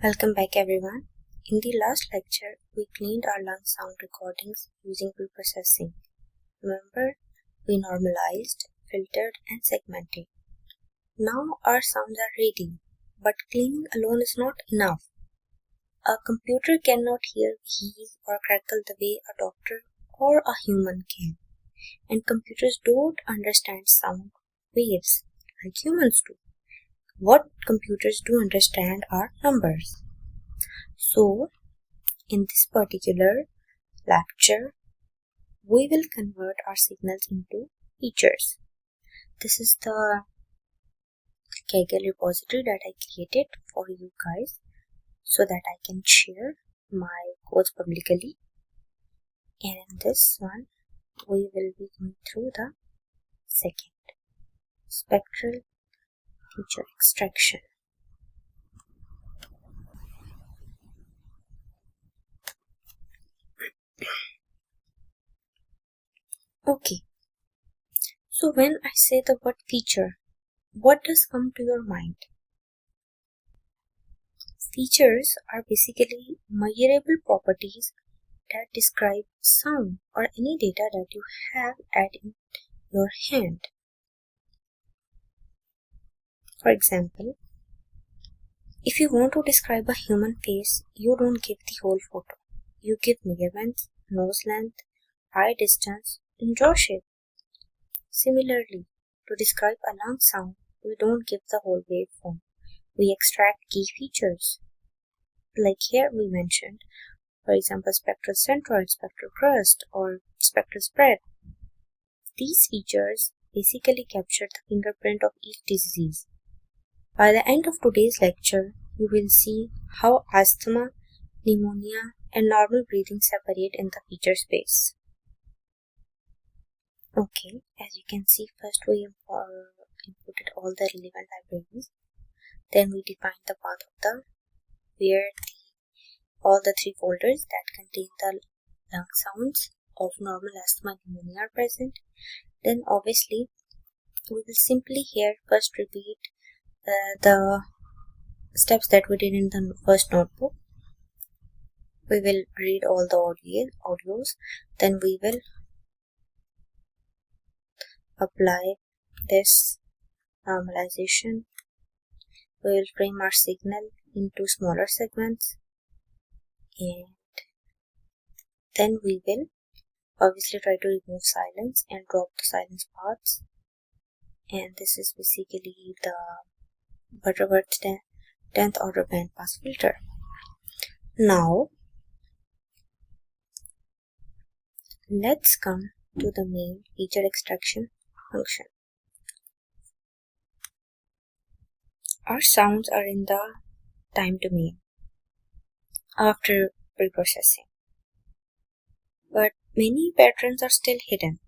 Welcome back everyone. In the last lecture, we cleaned our lung sound recordings using preprocessing. Remember, we normalized, filtered and segmented. Now our sounds are ready, but cleaning alone is not enough. A computer cannot hear wheeze or crackle the way a doctor or a human can. And computers don't understand sound waves like humans do. What computers do understand are numbers. So, in this particular lecture, we will convert our signals into features. This is the Kaggle repository that I created for you guys so that I can share my codes publicly. And in this one, we will be going through the second spectral feature extraction. Okay, so when I say the word feature, what does come to your mind? Features are basically measurable properties that describe sound or any data that you have in your hand. For example, if you want to describe a human face, you don't give the whole photo. You give measurements, nose length, eye distance, and jaw shape. Similarly, to describe a lung sound, we don't give the whole waveform. We extract key features. Like here we mentioned, for example, spectral centroid, spectral crest, or spectral spread. These features basically capture the fingerprint of each disease. By the end of today's lecture, you will see how asthma, pneumonia, and normal breathing separate in the feature space. Okay, as you can see, first we inputted all the relevant libraries. Then we defined the path of where all the three folders that contain the lung sounds of normal asthma pneumonia are present. Then obviously we will simply here first repeat the steps that we did in the first notebook. We will read all the audios. Then we will apply this normalization. We will frame our signal into smaller segments, and then we will obviously try to remove silence and drop the silence paths. And this is basically the Butterworth 10th order bandpass filter. Now let's come to the main feature extraction function. Our sounds are in the time domain after preprocessing, but many patterns are still hidden.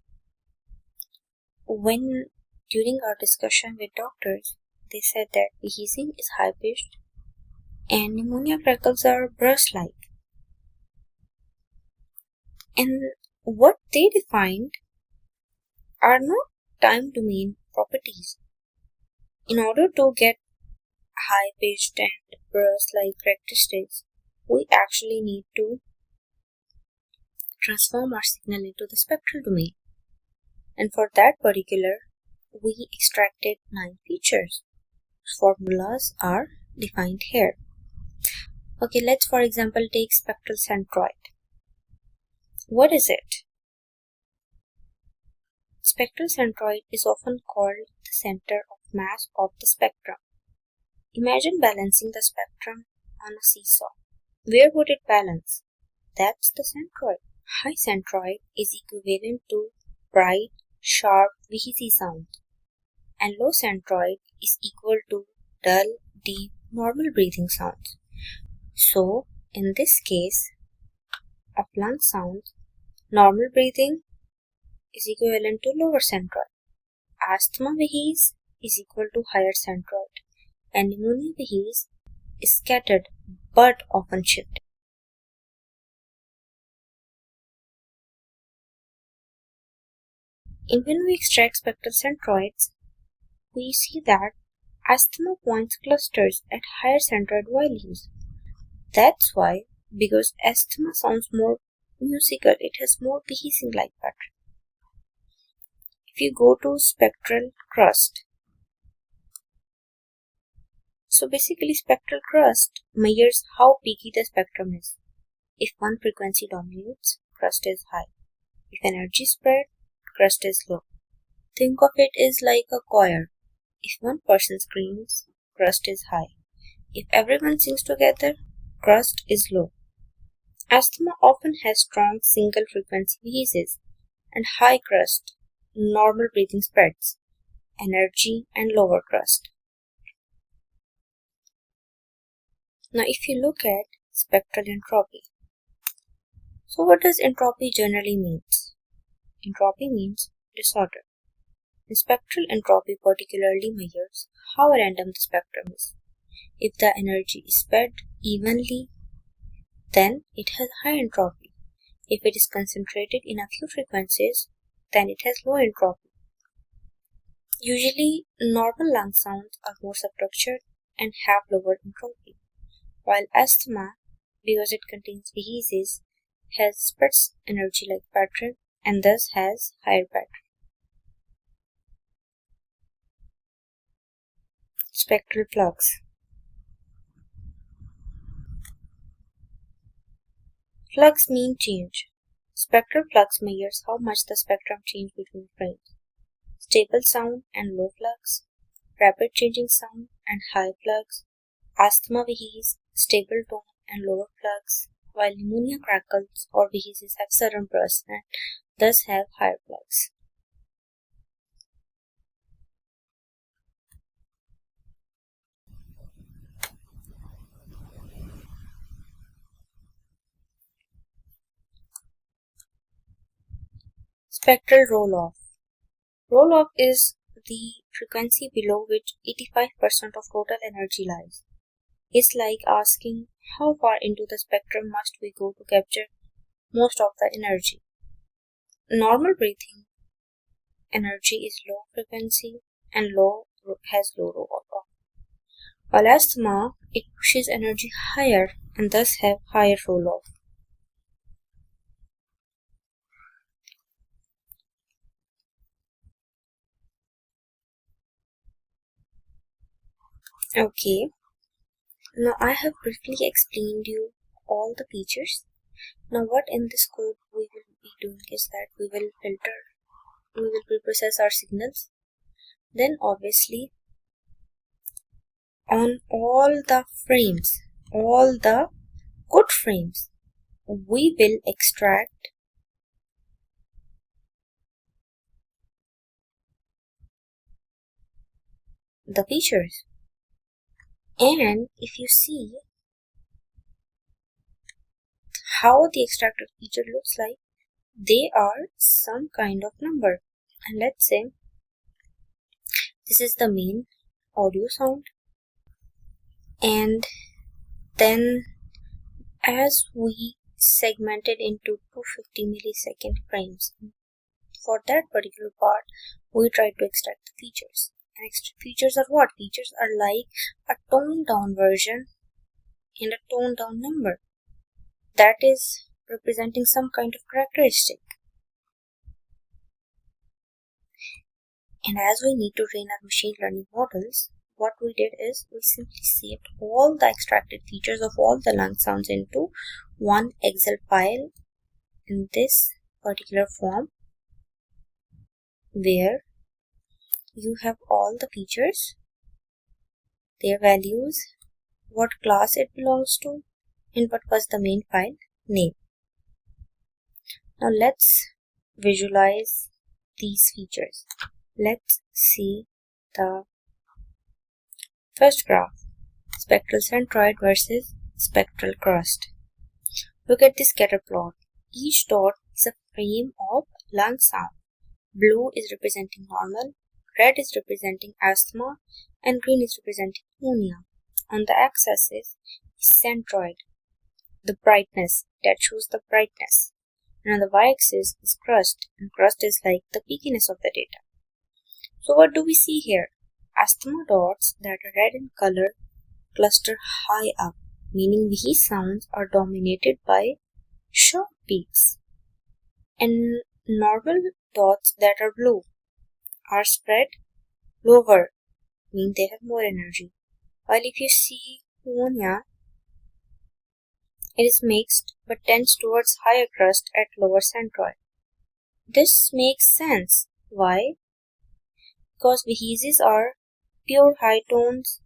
During our discussion with doctors, they said that wheezing is high-pitched and pneumonia crackles are burst-like. And what they defined are not time domain properties. In order to get high-pitched and burst-like characteristics, we actually need to transform our signal into the spectral domain. And for that particular, we extracted 9 features. Formulas are defined here. Okay, let's for example take spectral centroid. What is it? Spectral centroid is often called the center of mass of the spectrum. Imagine balancing the spectrum on a seesaw. Where would it balance? That's the centroid. High centroid is equivalent to bright, sharp, wheezy sound, and low centroid is equal to dull, deep, normal breathing sounds. So, in this case of lung sounds, normal breathing is equivalent to lower centroid. Asthma wheeze is equal to higher centroid, and pneumonia wheeze is scattered but often shifted. And when we extract spectral centroids, we see that asthma points clusters at higher centroid values, That's why, because asthma sounds more musical, it has more wheezing-like pattern. If you go to spectral crust, so basically spectral crust measures how peaky the spectrum is. If one frequency dominates, crust is high. If energy spread, crust is low. Think of it as like a choir. If one person screams, crust is high. If everyone sings together, crust is low. Asthma often has strong single frequency wheezes and high crust, normal breathing spreads, energy and lower crust. Now if you look at spectral entropy. So what does entropy generally means? Entropy means disorder. And spectral entropy particularly measures how random the spectrum is. If the energy is spread evenly, then it has high entropy. If it is concentrated in a few frequencies, then it has low entropy. Usually, normal lung sounds are more structured and have lower entropy, while asthma, because it contains wheezes, has spreads energy-like pattern and thus has higher pattern. Spectral flux. Flux mean change. Spectral flux measures how much the spectrum changes between frames. Stable sound and low flux, rapid changing sound and high flux, asthma wheeze, stable tone and lower flux, while pneumonia crackles or wheezes have sudden bursts and thus have higher flux. Spectral roll-off. Roll-off is the frequency below which 85% of total energy lies. It's like asking how far into the spectrum must we go to capture most of the energy. Normal breathing energy is low frequency and has low roll-off. While asthma, it pushes energy higher and thus have higher roll-off. Okay, now I have briefly explained you all the features. Now what in this code we will be doing is that we will preprocess our signals. Then obviously on all the frames, all the good frames, we will extract the features. And if you see how the extracted feature looks like, they are some kind of number. And let's say this is the main audio sound, and then as we segmented into 250 millisecond frames, for that particular part we try to extract the features. And features are what? Features are like a toned down version and a toned down number that is representing some kind of characteristic. And as we need to train our machine learning models, what we did is we simply saved all the extracted features of all the lung sounds into one Excel file in this particular form, where you have all the features, their values, what class it belongs to, and what was the main file name. Now let's visualize these features. Let's see the first graph, spectral centroid versus spectral crust. Look at this scatter plot. Each dot is a frame of lung sound. Blue is representing normal, red is representing asthma, and green is representing pneumonia. On the x-axis is centroid, the brightness that shows the brightness. And on the y-axis is crust, and crust is like the peakiness of the data. So what do we see here? Asthma dots that are red in color cluster high up, meaning these sounds are dominated by short peaks, and normal dots that are blue are spread lower, meaning they have more energy. While if you see pneumonia, it is mixed but tends towards higher crest at lower centroid. This makes sense. Why? Because wheezes are pure high tones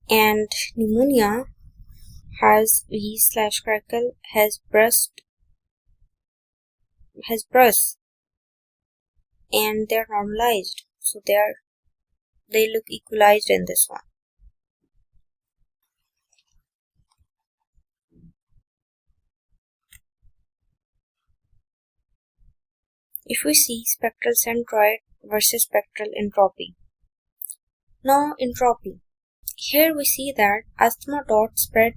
and pneumonia has wheeze/crackle, has brush, and they're normalized, so they look equalized in this one. If we see spectral centroid versus spectral entropy. Now entropy. Here we see that asthma dots spread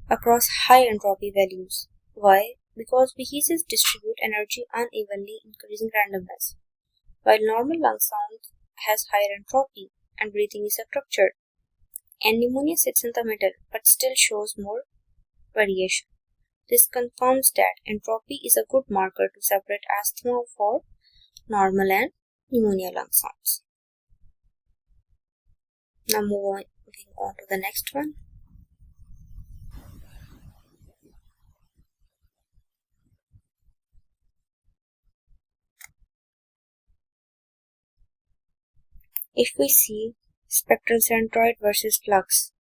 across high entropy values. Why? Because wheezes distribute energy unevenly, increasing randomness, while normal lung sound has higher entropy and breathing is structured, and pneumonia sits in the middle but still shows more variation. This confirms that entropy is a good marker to separate asthma for normal and pneumonia lung sounds. Now moving on to the next one. If we see spectral centroid versus flux.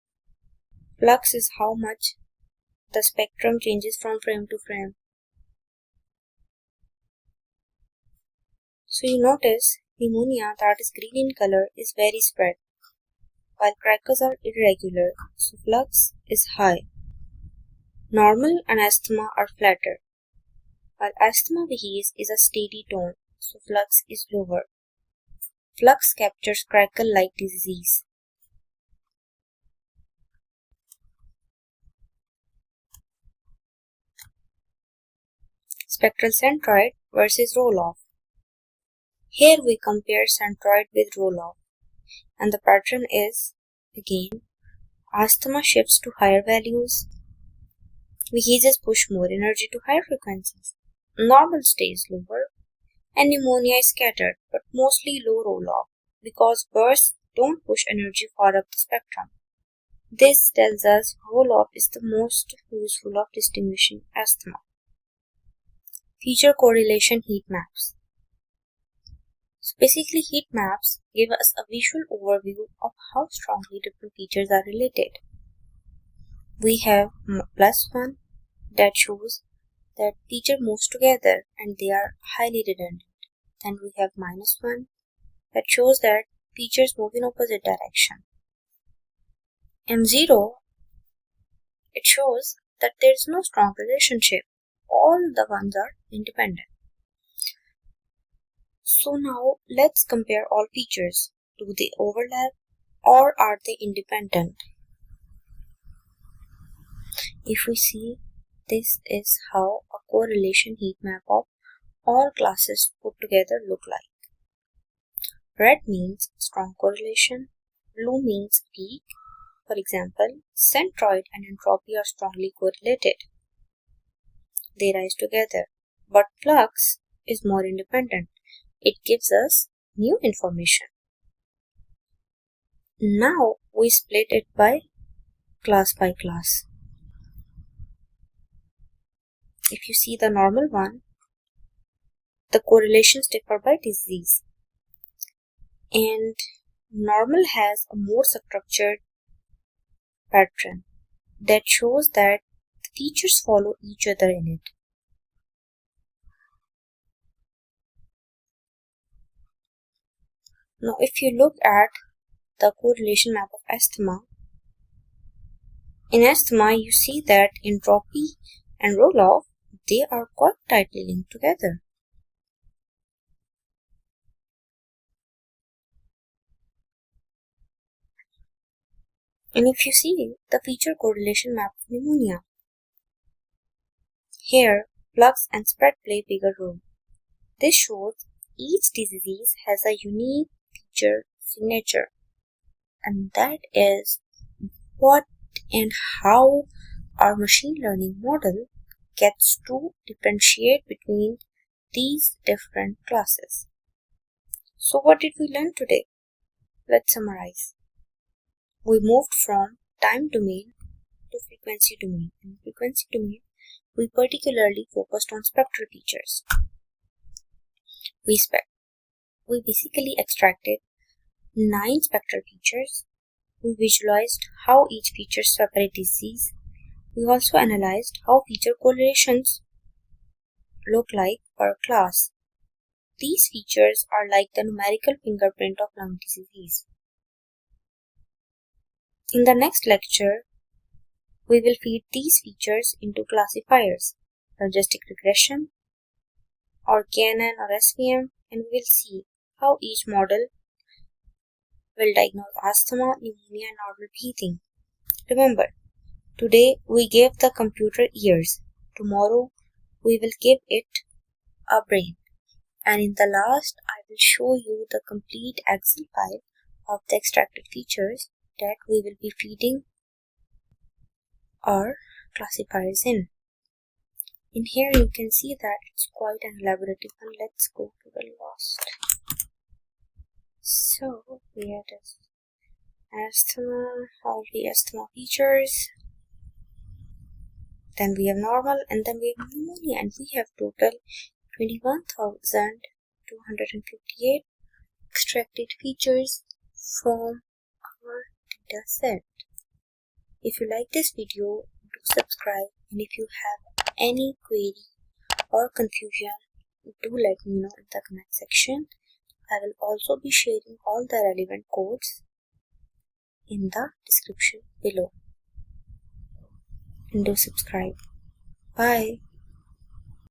Flux is how much the spectrum changes from frame to frame. So you notice pneumonia, that is green in color, is very spread, while crackles are irregular, so flux is high. Normal and asthma are flatter, while asthma wheeze is a steady tone, so flux is lower. Flux captures crackle-like disease. Spectral centroid versus Rolloff. Here we compare centroid with Rolloff, and the pattern is, again, asthma shifts to higher values, wheezes push more energy to higher frequencies, normal stays lower, and pneumonia is scattered but mostly low Rolloff because bursts don't push energy far up the spectrum. This tells us Rolloff is the most useful of distinguishing asthma. Feature correlation heat maps. So basically, heat maps give us a visual overview of how strongly different features are related. We have +1 that shows that feature moves together and they are highly redundant. Then we have -1 that shows that features move in opposite direction. And 0, it shows that there is no strong relationship. All the ones are independent. So now let's compare all features. Do they overlap or are they independent? If we see, this is how a correlation heat map of all classes put together look like. Red means strong correlation, blue means weak. For example, centroid and entropy are strongly correlated. They rise together, but flux is more independent. It gives us new information. Now we split it by class. If you see the normal one, the correlations differ by disease. And normal has a more structured pattern that shows that the features follow each other in it. Now if you look at the correlation map of asthma, in asthma you see that entropy and Rolloff, they are quite tightly linked together. And if you see the feature correlation map of pneumonia, here flux and spread play a bigger role. This shows each disease has a unique feature signature, and that is what and how our machine learning model gets to differentiate between these different classes. So what did we learn today? Let's summarize. We moved from time domain to frequency domain. In frequency domain, we particularly focused on spectral features. We basically extracted 9 spectral features. We visualized how each feature separates disease. We also analyzed how feature correlations look like per class. These features are like the numerical fingerprint of lung disease. In the next lecture, we will feed these features into classifiers, logistic regression, or KNN or SVM, and we will see how each model will diagnose asthma, pneumonia, and oral breathing. Remember, today we gave the computer ears. Tomorrow we will give it a brain. And in the last, I will show you the complete Excel file of the extracted features that we will be feeding our classifiers in. In here you can see that it's quite an elaborative one. Let's go to the last. So we have this asthma, all the asthma features. Then we have normal, and then we have pneumonia, and we have total 21,258 extracted features from our dataset. If you like this video, do subscribe, and if you have any query or confusion, do let me know in the comment section. I will also be sharing all the relevant codes in the description below. And do subscribe. Bye.